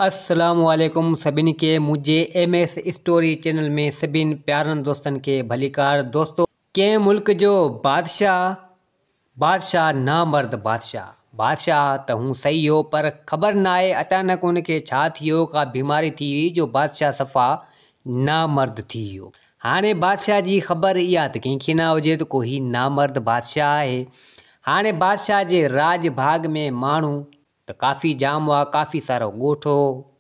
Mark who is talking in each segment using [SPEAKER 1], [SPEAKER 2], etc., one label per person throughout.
[SPEAKER 1] अस्सलामुअलैकुम सभिनी के मुझे MS स्टोरी चैनल में सभिनी प्यारन दोस्तन के भलीकार। दोस्तों, के मुल्क जो बादशाह नामर्द बादशाह तो हूँ सही हो, पर खबर ना आहे अचानक उनके छा थियो, का बीमारी थी जो बादशाह सफ़ा नामर्द थी वियो। हाणे बादशाह जी ख़बर इहा त कंहिंखे ना हुजे त कोई नामर्द बादशाह आहे। हाणे बादशाह जे राज भाग में माण्हू तो काफ़ी जाम हुआ, काफ़ी सारो ॻोठ हो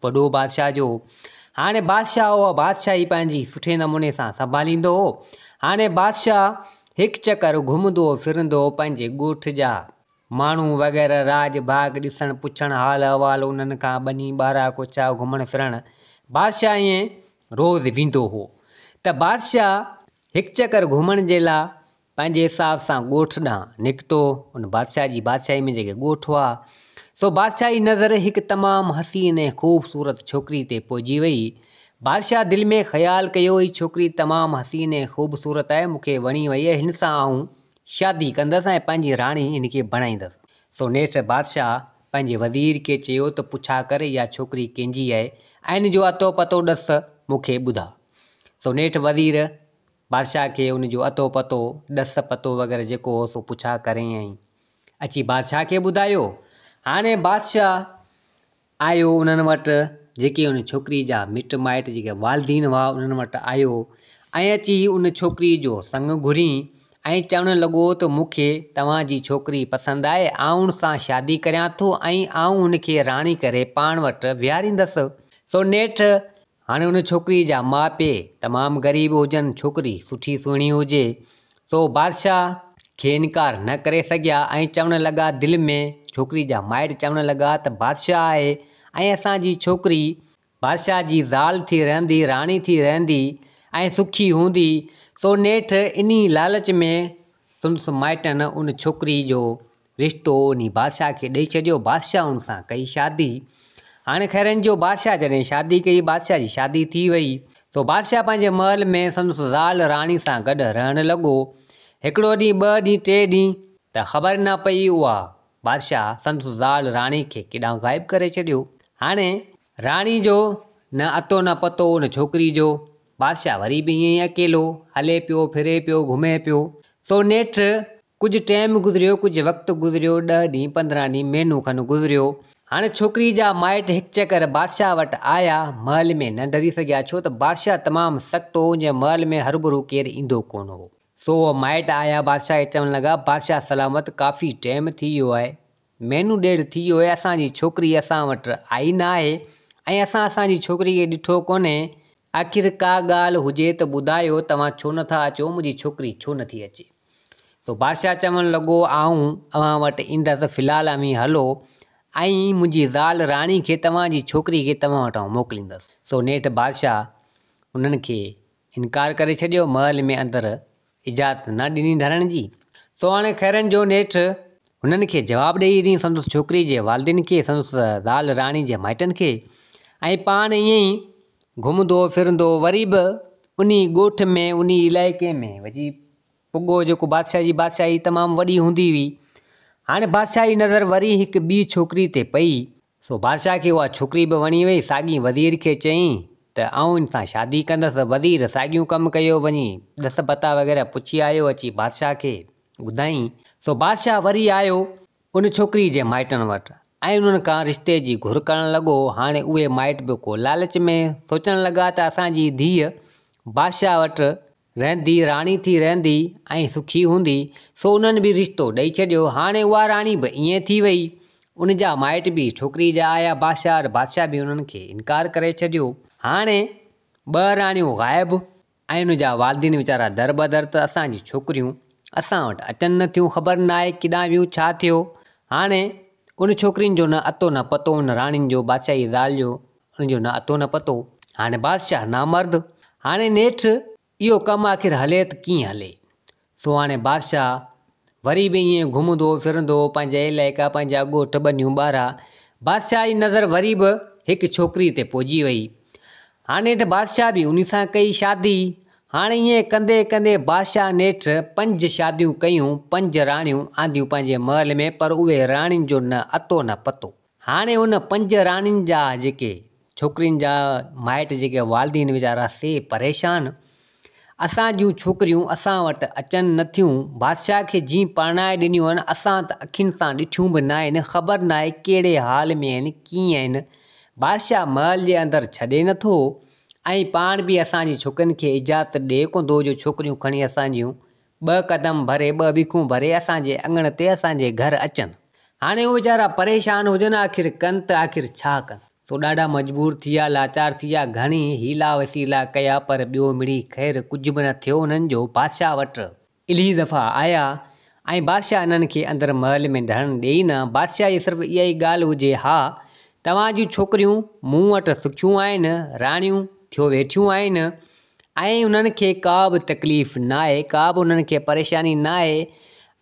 [SPEAKER 1] वॾो बादशाह जो। हाणे बादशाह हुआ बादशाही पंहिंजी सुठे नमूने सां संभालींदो हो। हाणे बादशाह हिकु चक्कर घुमंदो फिरंदो पंहिंजे ॻोठ जा माण्हू वग़ैरह राज भाग ॾिसण पुछण हाल अहवाल उन्हनि खां बनी ॿारहं कुछा घुमण फिरण बादशाह ईअं रोज़ वेंदो हो। त बादशाह हिकु चक्कर घुमण जे लाइ पंहिंजे हिसाब सां ॻोठ ॾांहुं निकितो। उन बादशाह जी बादशाही में जेके ॻोठ हुआ सो बादशाही नज़र हिकु तमामु हसीन ऐं ख़ूबसूरत छोकिरी ते पहुची वई। बादशाह दिलि में ख़्यालु कयो ही छोकिरी तमामु हसीन ऐं ख़ूबसूरत आहे, मूंखे वणी वई आहे, हिन सां आऊं शादी कंदसि ऐं पंहिंजी राणी हिन खे बणाईंदसि। सो नेठि बादशाह पंहिंजे वज़ीर खे चयो त पुछा करे इहा छोकिरी कंहिंजी आहे ऐं हिन जो अतो पतो ॾस मूंखे ॿुधा। सो नेठि वज़ीर बादशाह खे उनजो अतो पतो ॾस पतो वग़ैरह जेको हो सो पुछा करे ऐं अची बादशाह खे ॿुधायो। हाणे बादशाह आयो उन्हनि वटि, जेके उन छोकिरी जा मिट माइट जेके वालदीन हुआ उन्हनि वटि आयो ऐं अची उन छोकिरी जो संग घुरी ऐं चवणु लॻो त मूंखे तव्हांजी छोकिरी पसंदि आहे, आउं उन सां शादी करियां थो ऐं आउं उनखे राणी करे पाण वटि विहारींदसि। सो नेठि हाणे उन छोकिरी जा माउ पीउ तमामु ग़रीब हुजनि, छोकिरी सुठी सुहिणी हुजे, सो बादशाह खे इनकार न करे सघिया ऐं चवणु लॻा दिलि में, छोकिरी जा माइट चवणु लॻा त बादशाह आहे ऐं असांजी छोकिरी बादशाह जी ज़ाल थी रहंदी, राणी थी रहंदी ऐं सुखी हूंदी। सो नेठि इन्ही लालच में संदसि माइटनि उन छोकिरी जो रिश्तो उन बादशाह खे ॾेई छॾियो। बादशाह उन सां कई शादी। हाणे ख़ैरनि जो बादशाह जॾहिं शादी कई, बादशाह जी शादी थी वई। सो बादशाह पंहिंजे महल में संदसि ज़ाल राणी सां गॾु रहणु लॻो। हिकिड़ो ॾींहुं, ॿ ॾींहुं, टे ॾींहुं त ख़बर न पई उहा बादशाह संदसि ज़ाल राणी खे केॾांहुं ग़ाइबु करे छॾियो। हाणे राणी जो न अतो न पतो उन छोकिरी जो। बादशाह वरी बि ईअं ई अकेलो हले पियो, फिरे पियो, घुमे पियो। सो नेठि कुझु टाइम गुज़रियो, कुझु वक़्तु गुज़रियो, 10 ॾींहुं, 15 ॾींहुं, महीनो खनि गुज़रियो। हाणे छोकिरी जा माइट हिकु चक्कर बादशाह वटि आया, महल में न डरी सघिया, छो त बादशाह तमामु सख़्तु हो, जंहिं महल में हरूभरू केरु ईंदो कोन हो। सो माइट आया बादशाह खे चवणु लॻा, बादशाह सलामत, काफ़ी टाइम थी वियो आहे, महीनो ॾेढ थी वियो आहे, असांजी छोकिरी असां वटि आई न आहे ऐं असांजी छोकिरी खे ॾिठो कोन्हे। आख़िर का ॻाल्हि हुजे त ॿुधायो, तव्हां छो नथा अचो, मुंहिंजी छोकिरी छो नथी अचे। सो बादशाह चवणु लॻो, आऊं अव्हां वटि ईंदसि, फ़िलहाल अमी हलो ऐं मुंहिंजी ज़ाल राणी खे तव्हांजी छोकिरी खे तव्हां वटां मोकिलींदसि। सो नेठि बादशाह उन्हनि खे इनकार करे छॾियो, महल में अंदरि इजाज़त न ॾिनी ढरण जी। सो हाणे ख़ैरनि जो नेठि हुननि खे जवाबु ॾेई ॾिनी संदसि छोकिरी जे वालिदिन खे, संदसि ज़ाल राणी जे माइटनि खे, ऐं पाण ईअं ई घुमंदो फिरंदो वरी बि उन ॻोठ में, उन इलाइक़े में वञी पुॻो जेको बादशाह जी बादशाही तमामु वॾी हूंदी हुई। हाणे बादशाह जी नज़र वरी हिकु ॿी छोकिरी ते पई। सो बादशाह खे उहा छोकिरी बि वणी वई। साॻी वज़ीर खे चयईं त आऊं इन सां शादी कंदसि। वज़ीर साॻियूं कमु कयो, वञी ॾस पता वग़ैरह पुछी आयो, अची बादशाह खे ॿुधाईं। सो बादशाह वरी आयो उन छोकिरी जे माइटनि वटि ऐं उन्हनि खां रिश्ते जी घुर करणु लॻो। हाणे उहे माइट बि को लालच में सोचणु लॻा त असांजी धीअ बादशाह वटि रहंदी, राणी थी रहंदी ऐं सुखी हूंदी, सो उन्हनि बि रिश्तो ॾेई छॾियो। हाणे उहा राणी बि ईअं थी वई, उन जा माइट बि छोकिरी जा आया बादशाह वटि, बादशाह बि उन्हनि खे इनकार करे छॾियो। हाणे 2 राणियूं ग़ाइबु ऐं उन जा वालिदिन वीचारा दर बदर, त असांजी छोकिरियूं असां वटि अचनि न थियूं, ख़बर न आहे केॾांहुं वियूं, छा थियो। हाणे उन छोकिरियुनि जो न अतो न पतो, उन राणियुनि जो, बादशाही ज़ाल जो, उनजो न अतो न पतो। हाणे बादशाह नामर्द। हाणे नेठि इहो कमु आख़िर हले त कीअं हले। सो हाणे बादशाह वरी बि ईअं घुमंदो फिरंदो पंहिंजा इलाइक़ा, पंहिंजा ॻोठ, ॿनियूं, ॿारा। बादशाह जी नज़र वरी बि हिकु छोकिरी ते पहुची वई। हाणे नेठि बादशाह बि उन सां कई शादी। हाणे ईअं कंदे कंदे बादशाह नेठि 5 शादियूं कयूं, 5 राणियूं आंदियूं पंहिंजे महल में, पर उहे राणियुनि जो न अतो न पतो। हाणे उन 5 राणियुनि जा जेके छोकिरियुनि जा माइट जेके वालिदीन वीचारा से परेशान। असां जूं छोकिरियूं असां वटि अचनि नथियूं। बादशाह खे जीअं परणाए ॾिनियूं आहिनि असां त अखियुनि सां ॾिठियूं बि न आहिनि, ख़बर न आहे कहिड़े हाल में आहिनि, कीअं आहिनि। बादशाह महल जे अंदरि छॾे नथो ऐं पाण बि असांजी छोकिरियुनि खे इजाज़त ॾिए कोन थो जो छोकिरियूं खणी असांजियूं 2 कदम भरे 2 बीखूं भरे असांजे अङण ते असांजे घर अचनि। हाणे उहे वीचारा परेशान हुजनि, आख़िर कनि त आख़िर छा कनि। सो ॾाढा मजबूर थी विया, लाचार थी विया, घणी हीला वसीला कया पर ॿियो मिड़ी ख़ैर कुझु बि न थियो उन्हनि जो। बादशाह वटि इलाही दफ़ा आया ऐं बादशाह इन्हनि खे अंदरि महल में ढहण ॾेई न। बादशाह जी सिर्फ़ु इहा ई ॻाल्हि हुजे, हा तव्हां जूं छोकिरियूं मूं वटि सुखियूं आहिनि, राणियूं थियो वेठियूं आहिनि ऐं उन्हनि खे का बि तकलीफ़ न आहे, का बि उन्हनि खे परेशानी न आहे।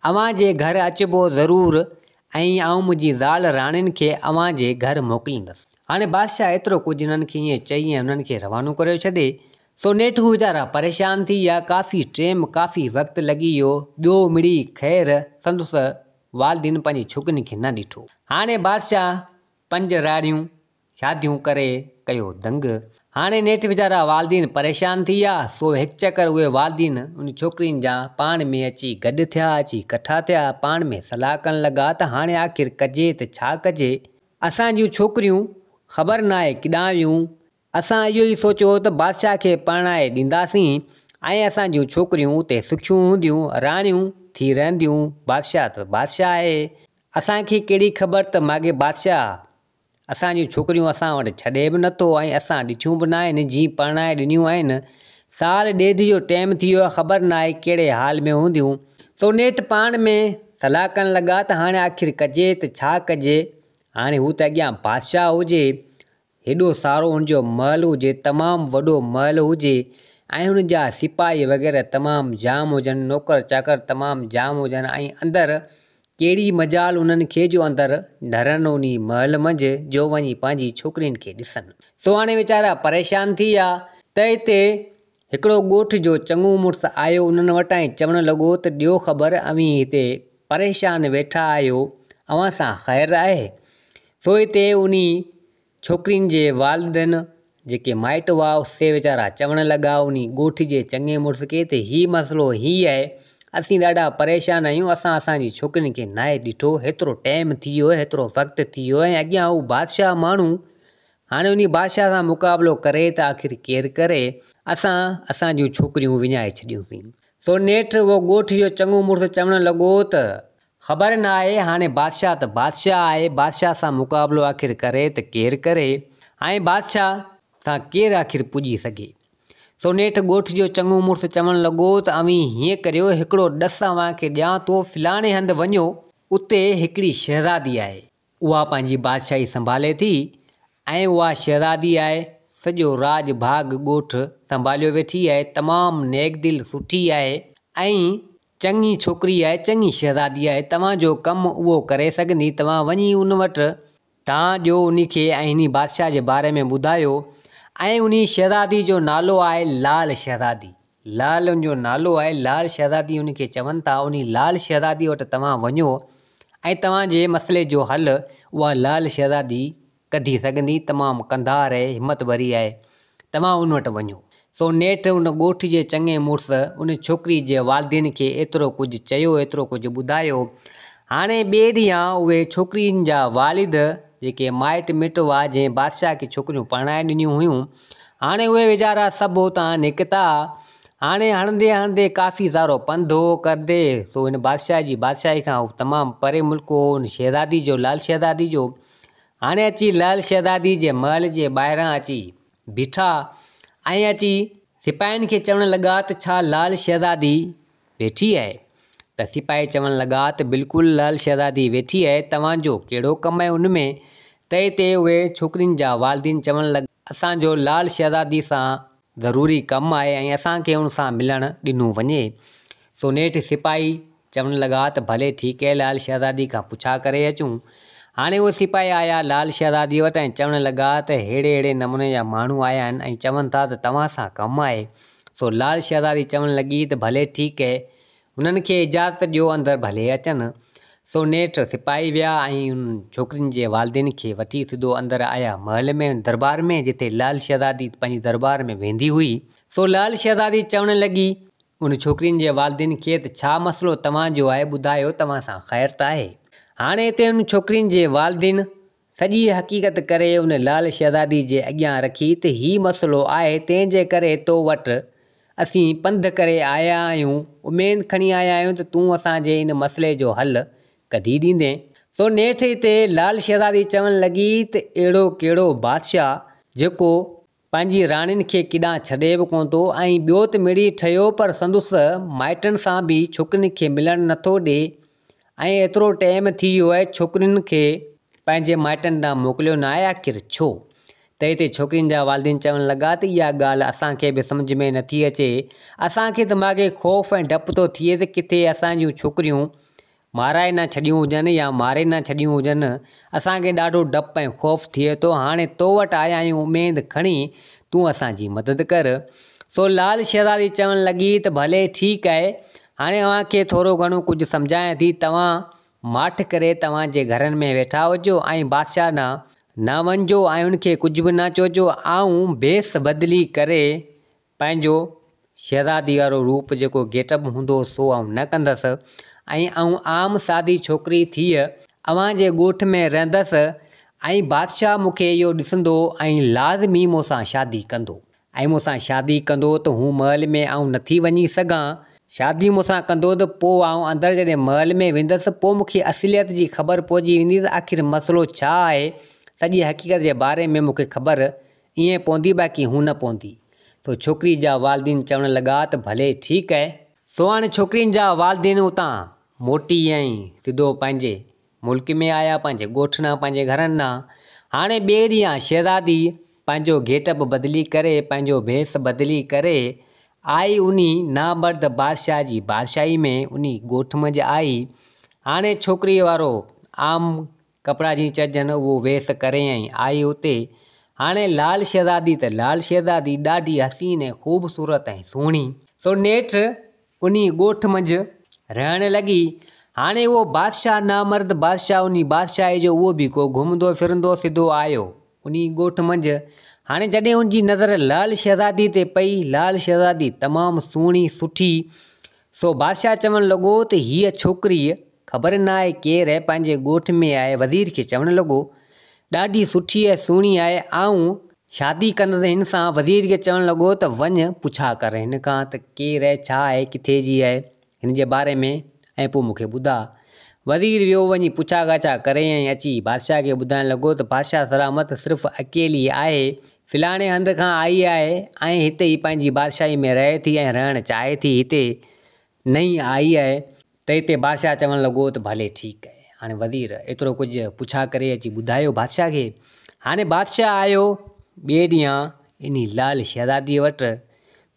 [SPEAKER 1] अव्हां जे घर अचिबो ज़रूरु ऐं आउं मुंहिंजी ज़ाल राणियुनि खे अव्हां जे घर मोकिलींदसि। हाणे बादशाह एतिरो कुझु इन्हनि खे ईअं चई ऐं उन्हनि खे रवानो करे छॾे। सो नेठि वीचारा परेशान थी विया, काफ़ी टाइम काफ़ी वक़्तु लॻी वियो। ॿियो मिड़ी ख़ैर संदसि वालिदीन पंहिंजी छोकिरियुनि खे न ॾिठो। हाणे बादशाह 5 राणियूं शादियूं करे कयो दंग। हाणे नेठि वीचारा वालिदीन परेशान थी विया। सो हिकु चकर उहे वालिदीन उन छोकिरियुनि जा पाण में अची गॾु थिया, अची कठा थिया, पाण में सलाह करणु लॻा त हाणे आख़िर कजे त छा कजे। असां जूं छोकिरियूं ख़बर न आहे किॾां वियूं। असां इहो ई सोचियो त बादशाह खे परणाए ॾींदासीं ऐं असां जूं छोकिरियूं उते सुखियूं हूंदियूं, राणियूं थी रहंदियूं। बादशाह त बादशाह आहे, असांखे कहिड़ी ख़बर त माॻे बादशाह असांजूं छोकिरियूं असां वटि छॾे बि नथो ऐं असां ॾिठियूं बि न आहिनि, जीअं परणाए ॾिनियूं आहिनि। 1 ॾेढ साल जो टाइम थी वियो आहे, ख़बर न आहे कहिड़े हाल में हूंदियूं। सो नेठि पाण में सलाह करणु लॻा त हाणे आख़िर कजे त छा कजे। हाणे हू त अॻियां बादशाह हुजे, हेॾो सारो हुनजो महल हुजे, तमामु वॾो महल हुजे ऐं हुन जा सिपाही वग़ैरह तमामु जाम हुजनि, नौकर चाकर तमामु जाम हुजनि ऐं अंदरि कहिड़ी मजाल उन्हनि खे जो अंदरि ढरनि उन महल मंझि जो वञी पंहिंजी छोकिरियुनि खे ॾिसनि। सो हाणे वीचारा परेशान थी विया त हिते हिकिड़ो ॻोठ जो चङो मुड़ुसु आयो उन्हनि वटि ऐं चवणु लॻो त ॾियो ख़बर, अवी हिते परेशान वेठा आहियो, अव्हां सां ख़ैरु आहे। सो हिते उन छोकिरियुनि जे वालिदनि जेके माइट हुआ से वीचारा चवणु लॻा उन ॻोठ जे चङे मुड़ुस खे त हीउ मसइलो हीउ आहे, असीं ॾाढा परेशान आहियूं, असां असांजी छोकिरियुनि खे नाहे ॾिठो, हेतिरो टाइम थी वियो, हेतिरो वक़्तु थी वियो ऐं अॻियां हू बादशाह माण्हू। हाणे उन बादशाह सां मुक़ाबिलो करे त आख़िर केरु करे, असां असांजूं छोकिरियूं विञाए छॾियूंसीं। सो नेठि उहो ॻोठ जो चङो मुड़ुसु चवणु लॻो त ख़बर न आहे, हाणे बादशाह त बादशाह आहे, बादशाह सां मुक़ाबिलो आख़िर करे त केरु करे ऐं बादशाह सां केरु आख़िर पुॼी सघे। सो नेठि ॻोठ जो चङो मुड़ुसु चवणु लॻो त अवी हीअं करियो, हिकिड़ो ॾसु अव्हांखे ॾियां थो, फलाणे हंधि वञो, उते हिकिड़ी शहज़ादी आहे, उहा पंहिंजी बादशाही संभाले थी ऐं उहा शहज़ादी आहे सॼो राज भाग ॻोठ संभालियो वेठी आहे, तमामु नेकदिल सुठी आहे ऐं चङी छोकिरी आहे, चङी शहज़ादी आहे, तव्हांजो कमु उहो करे सघंदी। तव्हां वञी उन वटि तव्हां ॾियो उन खे ऐं हिन बादशाह जे बारे में ॿुधायो ऐं उन शहज़ादी जो नालो आहे लाल शहज़ादी। लाल उनजो नालो आहे, लाल शहज़ादी उन खे चवनि था। उन लाल शहज़ादी वटि तव्हां वञो ऐं तव्हांजे मसइले जो हल उहा लाल शहज़ादी कढी सघंदी, तमामु कंधार आहे, हिमत भरी आहे, तव्हां उन वटि वञो। सो नेठि उन ॻोठ जे चङे मुड़ुसु उन छोकिरी जे वालिदीन खे एतिरो कुझु चयो, एतिरो कुझु ॿुधायो। हाणे ॿिए ॾींहुं उहे छोकिरियुनि जा वालिद जेके माइट मिट हुआ जंहिं बादशाह खे छोकिरियूं परणाए ॾिनियूं हुयूं, हाणे उहे वीचारा सभु हुतां निकिता। हाणे हणंदे हणंदे काफ़ी सारो पंधु कंदे सो हिन बादशाह जी बादशाही खां तमामु परे मुल्क हो हुन शहज़ादी जो, लाल शहज़ादी जो। हाणे अची लाल शहज़ादी जे महल जे ॿाहिरां अची बीठा ऐं अची सिपाहियुनि खे चवणु लॻा त छा लाल शहज़ादी वेठी आहे? त सिपाही चवणु लॻा त बिल्कुलु लाल शहज़ादी वेठी आहे, तव्हांजो कहिड़ो कमु आहे उन में? त हिते उहे छोकिरियुनि जा वालिदीन चवणु लॻा असांजो लाल शहज़ादी सां ज़रूरी कमु आहे ऐं असांखे हुन सां मिलणु ॾिनो वञे। सो नेठि सिपाही चवणु लॻा त भले ठीकु आहे, लाल शहज़ादी खां पुछा करे अचूं। हाणे उहे सिपाही आया लाल शहज़ादी वटि ऐं चवणु लॻा त अहिड़े अहिड़े नमूने जा माण्हू आया आहिनि ऐं चवनि था त तव्हां सां कमु आहे। सो लाल शहज़ादी चवणु लॻी त भले ठीकु आहे, हुननि खे इजाज़त ॾियो अंदरि भले अचनि। सो नेठि सिपाही विया ऐं उन छोकिरियुनि जे वालिदिन खे वठी सिधो अंदरि आया महल में दरबार में, जिते लाल शहज़ादी पंहिंजी दरबार में वेंदी हुई। सो लाल शहज़ादी चवणु लॻी उन छोकिरियुनि जे वालिदिन खे त छा मसइलो तव्हांजो आहे, ॿुधायो, तव्हां सां ख़ैरु त आहे। हाणे हिते उन छोकिरियुनि जे वालिदिन सॼी हक़ीक़त करे उन लाल शहज़ादी जे अॻियां रखी त हीउ मसइलो आहे, तंहिंजे करे तो वटि असीं पंधु करे आया आहियूं, उमेदु खणी आया आहियूं त तूं असांजे इन मसइले जो हलु कढी ॾींदे। सो नेठि हिते लाल शहज़ादी चवणु लॻी त अहिड़ो कहिड़ो बादशाह जेको पंहिंजी राणियुनि खे केॾांहुं छॾे बि कोन थो ऐं ॿियो त मिड़ी ठहियो पर संदुसि माइटनि सां बि छोकिरियुनि खे मिलणु नथो ॾिए ऐं एतिरो टाइम थी वियो आहे छोकिरियुनि खे पंहिंजे माइटनि ॾांहुं मोकिलियो न आहे, आख़िर छो? त हिते छोकिरियुनि जा वालिदिन चवणु लॻा त इहा ॻाल्हि असांखे बि सम्झ में नथी अचे, असांखे त माॻे ख़ौफ़ ऐं डपु थो थिए त किथे असांजूं छोकिरियूं माराए न छॾियूं हुजनि या मारे न छॾियूं हुजनि, असांखे ॾाढो डपु ऐं ख़ौफ़ थिए थो। हाणे तो वटि आया आहियूं उमेदु खणी, तूं असांजी मदद कर। सो लाल शहज़ादी चवणु लॻी त भले ठीकु आहे, हाणे अव्हांखे थोरो घणो कुझु सम्झायां थी, तव्हां माठि करे तव्हांजे घरनि में वेठा हुजो ऐं बादशाह न वञिजो ऐं उनखे कुझु बि न चइजो। आऊं भेस बदिली करे पंहिंजो शहज़ादी वारो रूप जेको गेटअप हूंदो सो आऊं न कंदसि ऐं आम सादी छोकिरी थी अव्हांजे ॻोठ में रहंदसि ऐं बादशाह मूंखे इहो ॾिसंदो ऐं लाज़मी मूंसां शादी कंदो ऐं मूंसां शादी कंदो त हू महल में आऊं नथी वञी सघां। शादी मूंसां कंदो त पोइ आऊं अंदरि जॾहिं महल में वेंदसि पोइ मूंखे असलियत जी ख़बर पइजी वेंदी त आख़िर मसइलो छा आहे, सॼी हक़ीक़त जे बारे में मूंखे ख़बर ईअं पवंदी, बाक़ी हू न पवंदी। सो छोकिरी जा वालिदिन चवणु लॻा त भले ठीकु आहे। सो हाणे छोकिरियुनि जा वालिदिन उतां मोटी ऐं सिधो पंहिंजे मुल्क में आया, पंहिंजे ॻोठ ॾांहुं, पंहिंजे घरनि ॾांहुं। हाणे ॿिए ॾींहुं शहज़ादी पंहिंजो गेटअप बदिली करे, पंहिंजो भेस बदिली करे आई उनी नामर्द बादशाह जी बादशाही में, उनी ॻोठ मंझि आई। हाणे छोकिरी वारो आम कपिड़ा जीअं चइजनि उहो वेस करे ऐं आई उते। हाणे लाल शहज़ादी ॾाढी हसीन ऐं ख़ूबसूरत ऐं सुहिणी। सो नेठि उनी ॻोठ मंझि रहणु लॻी। हाणे उहो बादशाह नामर्द बादशाह उनी बादशाही जो उहो बि को घुमंदो फिरंदो सिधो आयो उनी ॻोठ मंझि। हाणे जॾहिं उनजी नज़र लाल शहज़ादी ते पई, लाल शहज़ादी तमामु सुहिणी सुठी। सो बादशाह चवणु लॻो त हीअ छोकिरी ख़बर न आहे केरु आहे, पंहिंजे ॻोठ में आहे। वज़ीर खे चवणु लॻो ॾाढी सुठी ऐं सुहिणी आहे, आऊं शादी कंदसि हिन सां। वज़ीर खे चवणु लॻो त वञ पुछा कर हिन खां त केरु आहे, छा आहे, किथे जी आहे, हिन जे बारे में, ऐं पोइ मूंखे ॿुधा। वज़ीर वियो वञी पुछा ॻाछा करे ऐं अची बादशाह खे ॿुधाइणु लॻो त बादशाह सलामत सिर्फ़ु अकेली आहे, फ़िलाणे हंधि खां आई आहे ऐं हिते ई पंहिंजी बादशाही में रहे थी ऐं रहणु चाहे थी, हिते नई आई आहे। त हिते बादशाह चवणु लॻो त भले ठीकु आहे। हाणे वज़ीर एतिरो कुझु पुछा करे अची ॿुधायो बादशाह खे। हाणे बादशाह आयो ॿिए ॾींहुं इन लाल शहज़ादीअ वटि।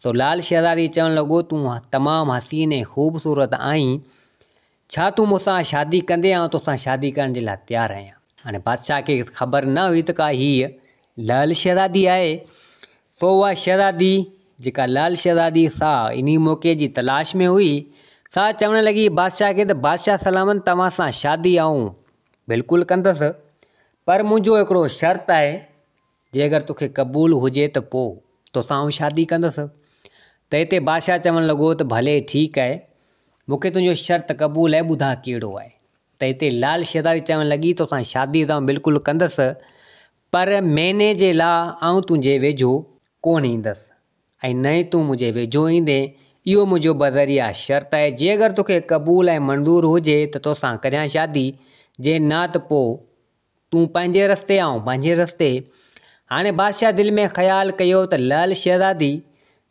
[SPEAKER 1] सो लाल शहज़ादी चवणु लॻो तूं तमामु हसीन ऐं ख़ूबसूरत आहीं, छा तूं मूंसां शादी कंदे? आउं तोसां शादी करण जे लाइ तयारु आहियां। हाणे बादशाह खे ख़बर न हुई त का हीअ लाल शहज़ादी आहे। सो उहा शहज़ादी जेका लाल शहज़ादी सा इन मौक़े जी तलाश में हुई, सा चवणु लॻी बादशाह खे त बादशाह सलामत तव्हां सां शादी आऊं बिल्कुलु कंदसि, पर मुंहिंजो हिकिड़ो शर्त आहे, जे अगरि तोखे क़बूलु हुजे त पोइ तोसां आऊं शादी कंदसि। त हिते बादशाह चवणु लॻो त भले ठीकु आहे, मूंखे तुंहिंजो शर्त क़बूलु आहे, ॿुधा कहिड़ो आहे। त हिते लाल शहज़ादी चवणु लॻी तोसां शादी त आऊं बिल्कुलु कंदसि, पर महीने जे लाइ आऊं तुंहिंजे वेझो कोन ईंदसि ऐं न ई तूं मुंहिंजे वेझो ईंदे, इहो मुंहिंजो बज़रिया शर्त आहे। जे अगरि तोखे क़बूलु ऐं मंज़ूरु हुजे त तोसां करियां शादी, जे न त पोइ तूं पंहिंजे रस्ते आऊं पंहिंजे रस्ते। हाणे बादशाह दिलि में ख़्यालु कयो त लाल शहज़ादी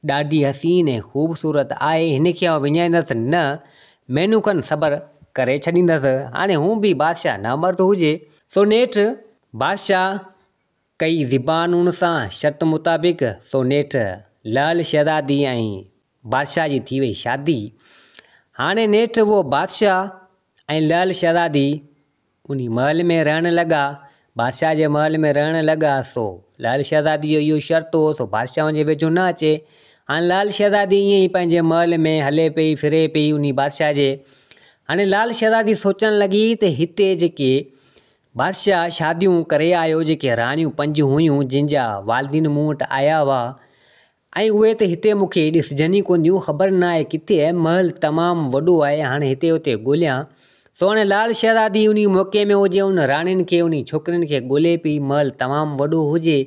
[SPEAKER 1] ॾाढी हसीन ऐं ख़ूबसूरत आहे, हिन खे आऊं विञाईंदसि न, महिनू खनि सब्र करे छॾींदसि। हाणे हू बि बादशाह नामर्द हुजे। सो नेठि बादशाह कई ज़िबान उन सां शर्त मुताबिक़। सो नेठि लाल शहज़ादी ऐं बादशाह जी थी वई शादी। हाणे नेठि उहो बादशाह ऐं लाल शहज़ादी उन महल में रहणु लॻा, बादशाह जे महल में रहणु लॻा। सो लाल शहज़ादी जो इहो शर्त हो, सो बादशाह जे वेझो न अचे। हाणे लाल शहज़ादी ईअं ई पंहिंजे महल में हले पई फिरे पई उन बादशाह जे। हाणे लाल शहज़ादी सोचण लॻी त हिते जेके बादशाह शादियूं करे आयो, जेके रानियूं 5 हुयूं जंहिंजा वालिदीन मूं वटि आया हुआ, ऐं उहे त हिते मूंखे ॾिसजनि ई कोन थियूं, ख़बर न आहे किथे आहे, महल तमामु वॾो आहे। हाणे हिते हुते ॻोल्हियां, सो हाणे लाल शहज़ादी उन मौक़े में हुजे, उन राणियुनि खे उन छोकिरियुनि खे ॻोल्हे पई, महल तमामु वॾो हुजे,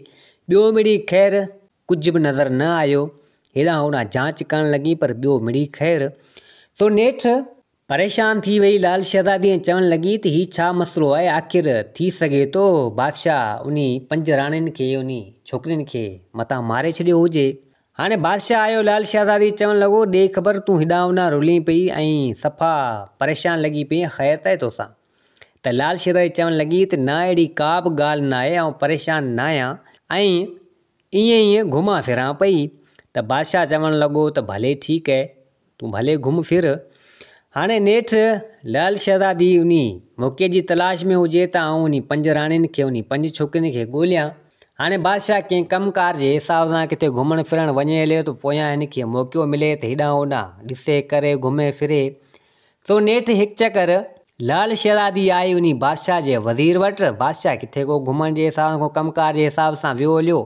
[SPEAKER 1] ॿियो मिड़ी ख़ैर कुझु बि नज़र न आयो। हेॾां होॾां जांच करणु लॻी पर ॿियो मिड़ी ख़ैर। सो नेठि परेशान थी वई लाल शहज़ादी ऐं चवणु लॻी त हीउ छा मसइलो आहे, आख़िर थी सघे थो बादशाह उन 5 राणियुनि खे उन छोकिरियुनि खे मथां मारे छॾियो हुजे। हाणे बादशाह आयो, लाल शहज़ादी चवणु लॻो ॾे ख़बर तूं हेॾां होॾां रुली पई ऐं सफ़ा परेशान लॻी पई, ख़ैर त आहे तोसां? त लाल शहज़ादी चवणु लॻी त न अहिड़ी का बि ॻाल्हि न आहे, ऐं परेशान न आहियां ऐं ईअं घुमां फिरां पई। त बादशाह चवणु लॻो त भले ठीकु आहे, तूं भले घुम फिर। हाणे नेठि लाल शहज़ादी उन मौक़े जी तलाश में हुजे त आउं उन 5 राणियुनि खे उन 5 छोकिरियुनि खे ॻोल्हियां। हाणे बादशाह कंहिं कमकार जे हिसाब सां किथे घुमणु फिरणु वञे हले तो, पोयां हिनखे मौक़ो मिले त हेॾां होॾां ॾिसे करे घुमे फिरे। सो नेठि हिकु चकर लाल शहज़ादी आई उन बादशाह जे वज़ीर वटि। बादशाह किथे को घुमण जे हिसाब सां, को कमकार जे हिसाब सां वियो हलियो।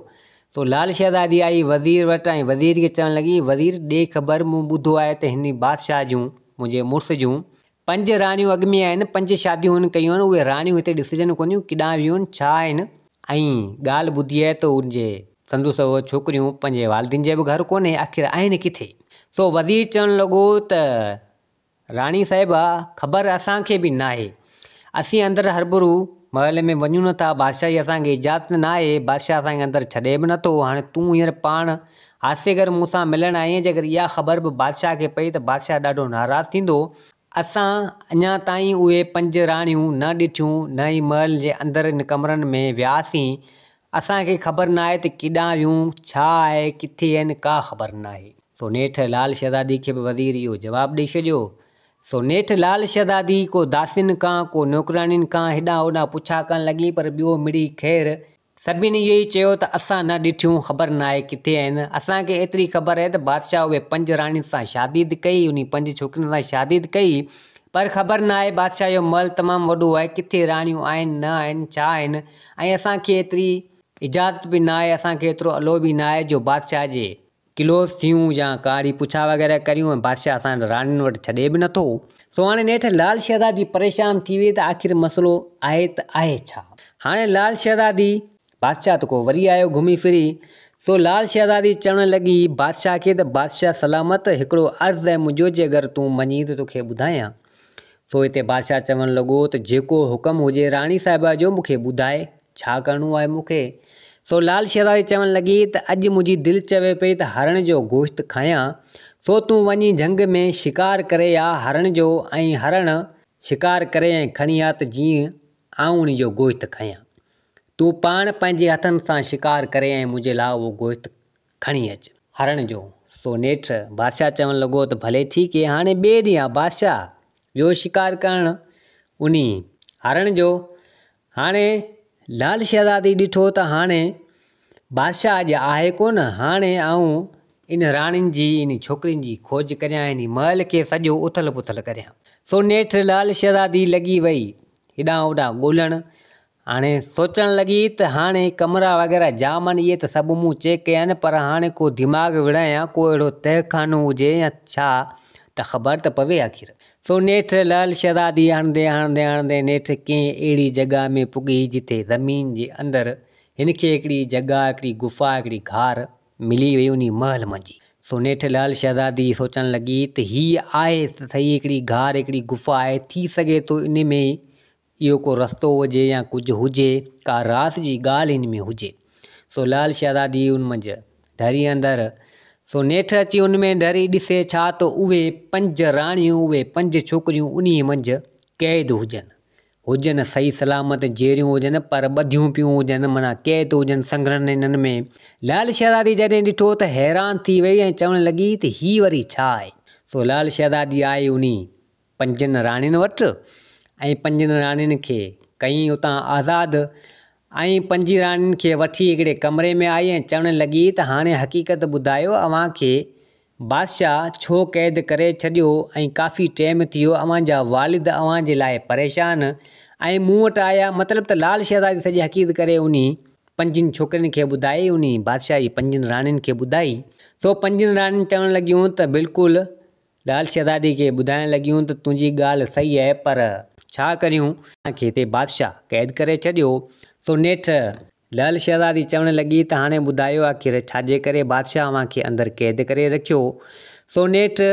[SPEAKER 1] सो लाल शहज़ादी आई वज़ीर वटि ऐं वज़ीर खे चवणु लॻी, वज़ीर ॾे ख़बर, मूं ॿुधो आहे त हिन बादशाह जूं, मुंहिंजे मुड़ुस जूं 5 रानियूं अॻु में आहिनि, 5 शादियूं हुन कयूं आहिनि, उहे रानियूं हिते ॾिसजनि कोन थियूं, किॾां वियूं आहिनि, छा आहिनि? ऐं ॻाल्हि ॿुधी आहे त उनजे संदुस उहे छोकिरियूं पंहिंजे वालिदीन जे बि घर कोन्हे, आख़िर आहिनि किथे? सो वज़ीर चवणु लॻो त राणी साहिबा ख़बर असांखे बि न आहे, असीं अंदरि हरबरू महल में वञूं नथा, बादशाह असांखे इजाज़त न आहे, बादशाह असांखे अंदरि छॾे बि नथो। हाणे तूं हींअर पाण हासेगर मूंसां मिलणु आई आहीं, जेकर इहा ख़बर बि बादशाह खे पई त बादशाह ॾाढो नाराज़ थींदो। असां अञा ताईं उहे 5 राणियूं न ॾिठियूं, न ई महल जे अंदरि इन कमरनि में वियासीं, असांखे ख़बर न आहे त केॾां वियूं, छा आहे, किथे आहिनि, का ख़बर न आहे। सो नेठि लाल शहज़ादी खे बि वज़ीर इहो जवाबु ॾेई छॾियो। सो नेठि लाल शहज़ादी को दासियुनि खां, को नौकराणियुनि खां हेॾां होॾां पुछा करणु लॻी, पर ॿियो मिड़ी ख़ैर सभिनी इहो ई चयो त असां न ॾिठियूं, ख़बर न आहे किथे आहिनि। असांखे एतिरी ख़बर आहे त बादशाह उहे 5 राणियुनि सां शादी कई, उन 5 छोकिरियुनि सां शादी कई, पर ख़बर न आहे बादशाह जो महल तमामु वॾो आहे, किथे राणियूं आहिनि न आहिनि, छा आहिनि, ऐं असांखे एतिरी इजाज़त बि न आहे, असांखे एतिरो अलो बि न आहे जो बादशाह जे क्लोज़ थियूं या काड़ी पुछा वग़ैरह करियूं, ऐं बादशाह असां राणियुनि वटि छॾे बि नथो। सो हाणे नेठि लाल शहज़ादी परेशान थी वई त आख़िर मसइलो आहे त आहे छा। हाणे लाल शहज़ादी, बादशाह त को वरी आयो घुमी फिरी। सो लाल शहज़ादी चवणु लॻी बादशाह खे त बादशाह सलामत, हिकिड़ो अर्ज़ु आहे मुंहिंजो, जे अगरि तूं मञी त तोखे ॿुधायां। सो हिते बादशाह चवणु लॻो त जेको हुकम हुजे राणी साहिबा जो मूंखे ॿुधाए, छा करिणो आहे मूंखे। सो लाल शहज़ादी चवणु लॻी त अॼु मुंहिंजी दिलि चवे पई त हरण जो गोश्त खायां, सो तूं वञी झंग में शिकार करे आ हरण जो, ऐं हरण शिकार करे ऐं खणी आ त जीअं आऊं उन जो गोश्त खायां। तूं पाण पंहिंजे हथनि सां शिकार करे ऐं मुंहिंजे लाइ उहो गोश्त खणी अचु हरण जो। सो नेठि बादशाह चवणु लॻो त भले ठीकु आहे। हाणे ॿिए ॾींहुं आहे बादशाह वियो शिकार करणु उन हरण जो। हाणे लाल शहज़ादी ॾिठो त हाणे बादशाह अॼु आहे कोन, हाणे आऊं इन राणियुनि जी, इन छोकिरियुनि जी खोज करियां, इन महल खे सॼो उथल पुथल करियां। सो नेठि लाल शहज़ादी लॻी वई हेॾां होॾां ॻोल्हणु। हाणे सोचणु लॻी त हाणे कमरा वग़ैरह जाम आहिनि, इहे त सभु मूं चेक कया आहिनि, पर हाणे को दिमाग़ु विढ़ायां, को अहिड़ो तहखानो हुजे या छा, त ख़बर त पवे आख़िर। सो नेठि लाल शहज़ादी हणंदे हणंदे हणंदे नेठि कंहिं अहिड़ी जॻह में पुॻी जिते ज़मीन जे अंदरि हिनखे हिकिड़ी जॻह, हिकिड़ी गुफ़ा, हिकिड़ी घार मिली वई उन महल मंझि। सो नेठि लाल शहज़ादी सोचणु लॻी त हीअ आहे त सही हिकिड़ी घार, हिकिड़ी गुफ़ा आहे, थी सघे थो इन में इहो को रस्तो हुजे या कुझु हुजे, का रास जी ॻाल्हि इन में हुजे। सो लाल शहज़ादी उन मंझि ढरी अंदरि, सो नेठि अची उन में ढरी ॾिसे छा त उहे 5 राणियूं, उहे 5 छोकिरियूं उन मंझि क़ैद हुजनि सही सलामत, जेरियूं हुजनि पर ॿधियूं पियूं हुजनि, माना क़ैद हुजनि संगरनि इन्हनि में। लाल शहज़ादी जॾहिं ॾिठो त हैरान थी वई ऐं चवणु लॻी त हीअ वरी छा आहे। सो लाल शहज़ादी आई उन 5 राणियुनि वटि ऐं 5 राणियुनि खे कईं उतां आज़ादु, ऐं 5 राणियुनि खे वठी हिकिड़े कमरे में आई ऐं चवणु लॻी त हाणे हक़ीक़त ॿुधायो, अव्हांखे बादशाह छो क़ैद करे छॾियो ऐं काफ़ी टाइम थी वियो, अव्हांजा वालिद अव्हां जे लाइ परेशान ऐं मूं वटि आया। मतिलबु त लाल शहज़ादी सॼी हक़ीक़त करे उन 5 छोकिरियुनि खे ॿुधाई, उन बादशाह जी 5 राणियुनि खे ॿुधाई। सो 5 राणियुनि चवणु लॻियूं त बिल्कुलु लाल शहज़ादी खे ॿुधाइण लॻियूं त तुंहिंजी ॻाल्हि सही आहे, पर छा करियूं, तव्हांखे हिते बादशाह क़ैद करे छॾियो। सो नेठि लाल शहज़ादी चवणु लॻी त हाणे ॿुधायो आख़िर छाजे करे बादशाह अव्हांखे अंदरि क़ैद करे रखियो। सो नेठि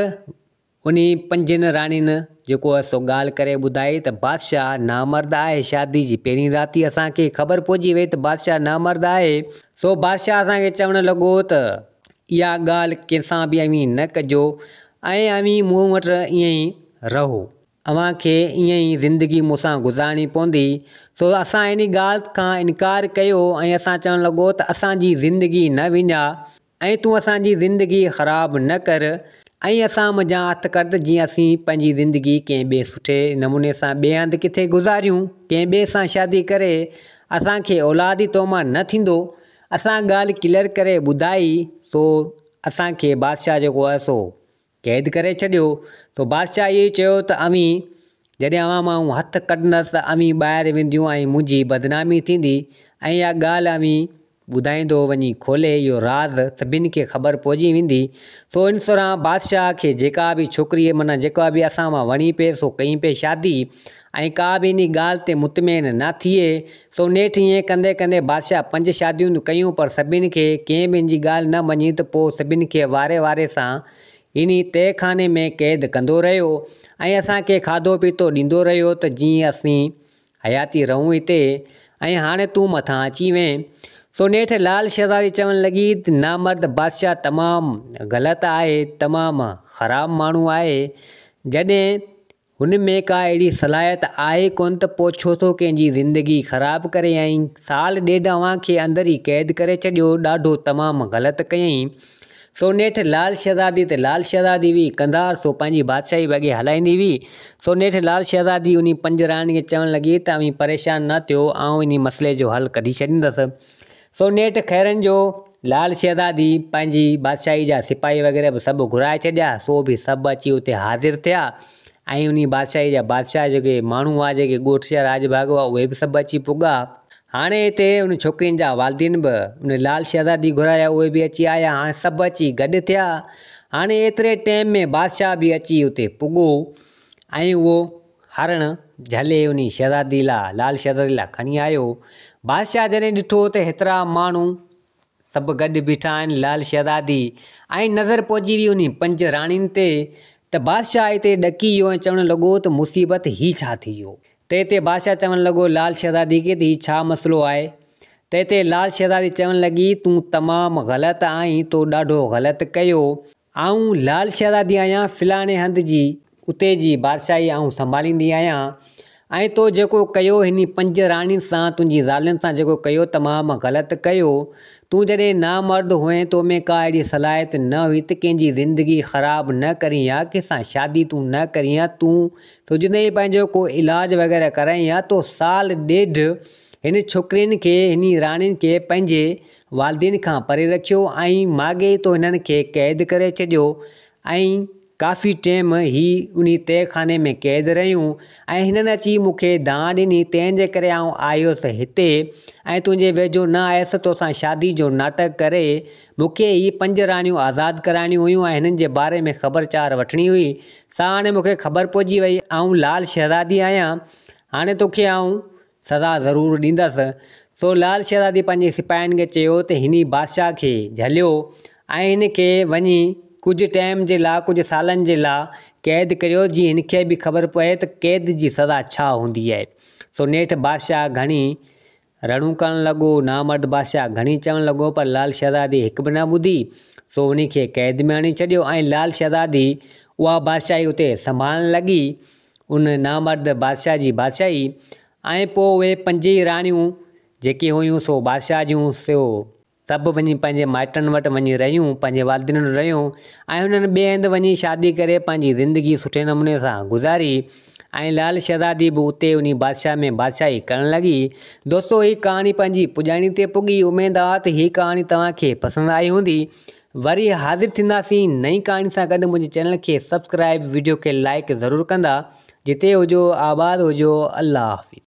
[SPEAKER 1] उन 5 राणियुनि जेको आहे सो ॻाल्हि करे ॿुधाई त बादशाह नामर्द आहे। शादी जी पहिरीं राति असांखे ख़बर पइजी वई त बादशाह नामर्द आहे। सो बादशाह असांखे चवणु लॻो त इहा ॻाल्हि कंहिंसां बि अवी न कजो ऐं अवी मूं वटि ईअं ई रहो, अव्हांखे ईअं ई ज़िंदगी मूंसां गुज़ारणी पवंदी। सो असां इन ॻाल्हि खां इनकार कयो ऐं असां चवणु लॻो त असांजी ज़िंदगी न विञा ऐं तूं असांजी ज़िंदगी ख़राबु न कर ऐं असां मुंहिंजा हथ कढ, जीअं असीं पंहिंजी ज़िंदगी कंहिं ॿिए सुठे नमूने सां ॿिए हंधि किथे गुज़ारियूं, कंहिं ॿिए सां शादी करे असांखे औलाद ई तो मां न थींदो। असां ॻाल्हि क्लियर करे ॿुधाई। सो असांखे बादशाह जेको आहे सो क़ैद करे छॾियो। सो बादशाह इहो चयो त अवी जॾहिं अव्हां मां हथ कढंदसि त अवी ॿाहिरि वेंदियूं ऐं मुंहिंजी बदनामी थींदी ऐं इहा ॻाल्हि अवी ॿुधाईंदो वञी खोले, इहो राज़ सभिनि खे ख़बर पइजी वेंदी। सो इन तरह बादशाह खे जेका बि छोकिरी माना जेका बि असां मां वणी पिए सो कई पिए शादी ऐं का बि इन ॻाल्हि ते मुतमइन न थिए। सो नेठि ईअं कंदे कंदे बादशाह 5 शादियूं कयूं, पर सभिनि खे कंहिं बि इन जी ॻाल्हि न मञी त पोइ सभिनि खे वारे वारे सां इन तहखाने में क़ैद कंदो रहियो ऐं असांखे खाधो पीतो ॾींदो रहियो त जीअं असीं हयाती रहूं हिते ऐं हाणे तूं मथां अची वएं। सो नेठि लाल शहज़ादी चवणु लॻी त नामर्द बादशाह तमामु ग़लति आहे, तमामु ख़राबु माण्हू आहे। जॾहिं हुन में का अहिड़ी सलाहियत आहे कोन त पोइ छो थो कंहिंजी ज़िंदगी ख़राबु करे ऐं साल ॾेढ अव्हांखे अंदरि ई क़ैद करे छॾियो, ॾाढो तमामु ग़लति कयईं। सो नेठि लाल शहज़ादी हुई कंधार, सो पंहिंजी बादशाही वॻे हलाईंदी हुई। सो नेठि लाल शहज़ादी उन 5 राणियुनि खे चवणु लॻी त अवी परेशान न थियो, आउं इन मसइले जो हल कढी छॾींदसि। सो नेठि ख़ैरनि जो लाल शहज़ादी पंहिंजी बादशाही जा सिपाही वग़ैरह बि सभु घुराए छॾिया। सो बि सभु अची उते हाज़िर थिया ऐं उन बादशाही जा बादशाह जेके माण्हू हुआ, जेके ॻोठ जा राजभाॻ हुआ, उहे बि सभु अची पुॻा। हाणे हिते उन छोकिरियुनि जा वालिदीन बि उन लाल शहज़ादी घुराया, उहे बि अची आया। हाणे सभु अची गॾु थिया। हाणे एतिरे टाइम में बादशाह बि अची उते पुॻो ऐं उहो हरणु झले उन शहज़ादी लाल शहज़ादी लाइ खणी आयो। बादशाह जॾहिं ॾिठो त हेतिरा माण्हू सभु गॾु बीठा आहिनि, लाल शहज़ादी ऐं नज़र पइजी वई उन 5 राणियुनि ते, त बादशाह हिते ॾकी वियो ऐं चवणु लॻो त मुसीबत ही छा थी वियो। त हिते बादशाह चवणु लॻो लाल शहज़ादी खे त हीउ छा मसइलो आहे। त हिते लाल शहज़ादी चवणु लॻी तूं तमामु ग़लति आहीं, तो ॾाढो ग़लति कयो। आऊं लाल शहज़ादी आहियां, फ़लाणे हंधि जी उते जी बादशाही आऊं संभालींदी आहियां ऐं तो जेको कयो हिन 5 राणियुनि सां, तुंहिंजी ज़ालुनि सां जेको कयो तमामु ग़लति कयो। तूं जॾहिं नामर्द हुएं तो में का अहिड़ी सलाहियत न हुई त कंहिंजी ज़िंदगी ख़राबु न करीं या कंहिंसां शादी तूं न करीं या तूं तुंहिंजे पंहिंजो को इलाज वग़ैरह कराई या तो साल ॾेढ हिन छोकिरियुनि खे, हिन राणियुनि खे पंहिंजे वालिदीन खां परे रखियो ऐं माॻे तो हिननि खे क़ैद करे छॾियो ऐं काफ़ी टाइम ही उन तहखाने में क़ैद रहियूं ऐं हिननि अची मूंखे दांह ॾिनी, तंहिंजे करे आउं आयुसि हिते ऐं तुंहिंजे वेझो न आयुसि तोसां शादी जो नाटक करे। मूंखे ही 5 राणियूं आज़ादु कराइणियूं हुयूं ऐं हिननि जे बारे में ख़बरचार वठणी हुई। सां हाणे मूंखे ख़बर पइजी वई, आउं लाल शहज़ादी आहियां, हाणे तोखे आउं सज़ा ज़रूरु ॾींदसि। सो लाल शहज़ादी पंहिंजे सिपाहियुनि खे चयो त हिन बादशाह खे झलियो ऐं हिन खे वञी कुझु टाइम जे लाइ, कुझु सालनि जे लाइ क़ैद करियो, जीअं हिनखे बि ख़बर पए त क़ैद जी सज़ा छा हूंदी आहे। सो नेठि बादशाह घणी रणू करणु लॻो, नामर्द बादशाह घणी चवणु लॻो, पर लाल शहज़ादी हिकु बि न ॿुधी। सो उन खे क़ैद में हणी छॾियो ऐं लाल शहज़ादी उहा बादशाही उते संभालणु लॻी, उन नामर्द बादशाह जी बादशाही। ऐं पोइ उहे 5 राणियूं जेके हुयूं सो बादशाह जूं, सो सभु वञी पंहिंजे माइटनि वटि वञी रहियूं, पंहिंजे वालिदीन वटि रहियूं ऐं हुननि ॿिए हंधि वञी शादी करे पंहिंजी ज़िंदगी सुठे नमूने सां गुज़ारी ऐं लाल शहज़ादी बि उते उन बादशाह में बादशाही करणु लॻी। दोस्तो, हीअ कहाणी पंहिंजी पुॼाणी ते पुॻी। उमेदु आहे त हीअ कहाणी तव्हांखे पसंदि आई हूंदी। वरी हाज़िर थींदासीं नई कहाणी सां गॾु। मुंहिंजे चैनल खे सब्सक्राइब, वीडियो खे लाइक ज़रूरु कंदा। जिते हुजो आबाद हुजो। अल्लाह हाफ़िज़।